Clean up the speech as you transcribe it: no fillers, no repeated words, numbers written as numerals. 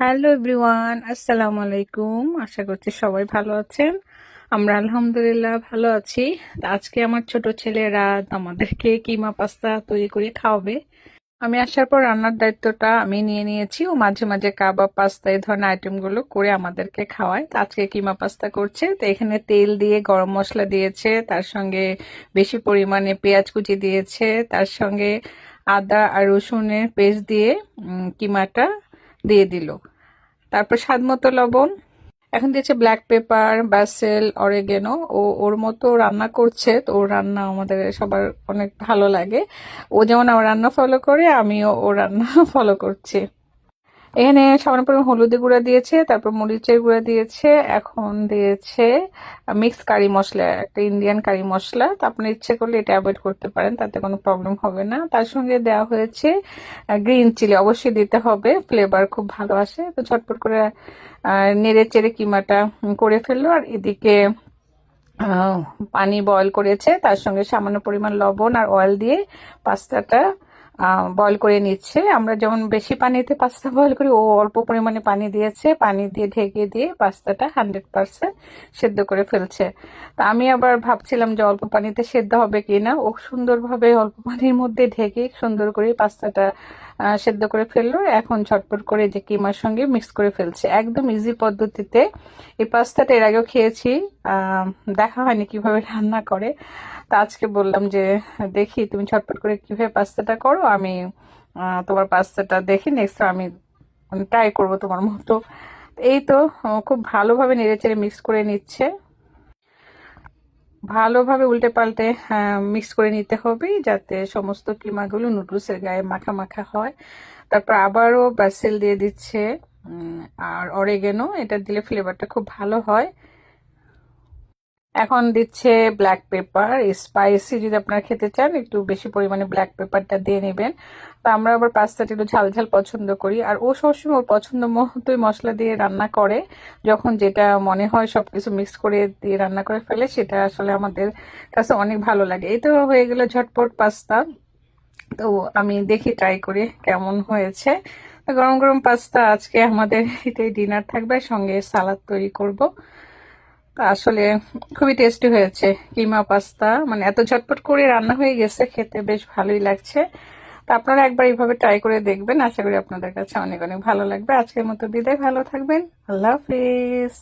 Hello everyone, আসসালামু আলাইকুম। আশা করছি সবাই ভালো আছেন। আমরা আলহামদুলিল্লাহ ভালো আছি। তো আজকে আমার ছোট ছেলেরা আমাদেরকে কিমা পাস্তা তৈরি করে খাওয়াবে। আমি আসার পর রান্নার দায়িত্বটা আমি নিয়ে নিয়েছি। ও মাঝে মাঝে কাবাব, পাস্তা এই ধরনের আইটেমগুলো করে আমাদেরকে খাওয়ায়। তো আজকে কিমা পাস্তা করছে। তো এখানে তেল দিয়ে গরম মশলা দিয়েছে, তার সঙ্গে বেশি পরিমাণে পেঁয়াজ কুচি দিয়েছে, তার সঙ্গে আদা আর রসুনের পেস্ট দিয়ে কিমাটা দিয়ে দিল। তারপর স্বাদ মতো লবণ। এখন দিয়েছে ব্ল্যাক পেপার, ব্যাসেল, অরেগেনো। ও ওর মতো রান্না করছে, তো ওর রান্না আমাদের সবার অনেক ভালো লাগে। ও যেমন আমার রান্না ফলো করে, আমিও ওর রান্না ফলো করছি। এখানে সামান্য পরিমাণ হলুদের গুঁড়া দিয়েছে, তারপর মরিচের গুঁড়া দিয়েছে, এখন দিয়েছে মিক্স কারি মশলা, একটা ইন্ডিয়ান কারি মশলা। তো আপনি ইচ্ছে করলে এটা অ্যাভয়েড করতে পারেন, তাতে কোনো প্রবলেম হবে না। তার সঙ্গে দেওয়া হয়েছে গ্রিন চিলি, অবশ্যই দিতে হবে, ফ্লেভার খুব ভালো আসে। তো ঝটপট করে নেড়ে চেড়ে কিমাটা করে ফেললো। আর এদিকে পানি বয়ল করেছে, তার সঙ্গে সামান্য পরিমাণ লবণ আর অয়েল দিয়ে পাস্তাটা বয়ল করে নিচ্ছে। আমরা যেমন বেশি পানিতে পাস্তা বয়ল করি, ও অল্প পরিমাণে পানি দিয়েছে, পানি দিয়ে ঢেকে দিয়ে পাস্তাটা 100% সেদ্ধ করে ফেলছে। তা আমি আবার ভাবছিলাম যে অল্প পানিতে সেদ্ধ হবে কিনা। ও সুন্দরভাবে অল্প পানির মধ্যে ঢেকে সুন্দর করে পাস্তাটা সেদ্ধ করে ফেললো। এখন ঝটপট করে যে কিমার সঙ্গে মিক্স করে ফেলছে, একদম ইজি পদ্ধতিতে। এই পাস্তাটা এর আগেও খেয়েছি, দেখা হয়নি কিভাবে রান্না করে। তা আজকে বললাম যে দেখি তুমি ঝটপট করে কিভাবে পাস্তাটা করো, আমি তোমার পাস্তাটা দেখি, নেক্সট আমি ট্রাই করবো তোমার মতো। এই তো খুব ভালোভাবে নেড়েচেড়ে মিক্স করে নিচ্ছে। ভালোভাবে উল্টে পাল্টে মিক্স করে নিতে হবে, যাতে সমস্ত কিমাগুলো নুডলসের গায়ে মাখা মাখা হয়। তারপর আবারও বাসেল দিয়ে দিচ্ছে, আর অরেগেনো, এটা দিলে ফ্লেভারটা খুব ভালো হয়। এখন দিচ্ছে ব্ল্যাক পেপার, স্পাইসি যদি আপনারা খেতে চান একটু বেশি পরিমাণে ব্ল্যাক পেপারটা দিয়ে নেবেন। তো আমরা আবার পাস্তাটা একটু ঝাল ঝাল পছন্দ করি, আর ও সবসময় ওর পছন্দ মতোই মশলা দিয়ে রান্না করে। যখন যেটা মনে হয় সবকিছু মিক্স করে দিয়ে রান্না করে ফেলে, সেটা আসলে আমাদের কাছে অনেক ভালো লাগে। এই তো হয়ে গেল ঝটপট পাস্তা। তো আমি দেখি ট্রাই করে কেমন হয়েছে। গরম গরম পাস্তা আজকে আমাদের এটাই ডিনার থাকবে, সঙ্গে সালাদ তৈরি করব। আসলে খুবই টেস্টি হয়েছে কিমা পাস্তা, মানে এত ঝটপট করে রান্না হয়ে গেছে, খেতে বেশ ভালোই লাগছে। তো আপনারা একবার এইভাবে ট্রাই করে দেখবেন, আশা করি আপনাদের কাছে অনেক অনেক ভালো লাগবে। আজকের মতো বিদায়, ভালো থাকবেন, আল্লাহ হাফিজ।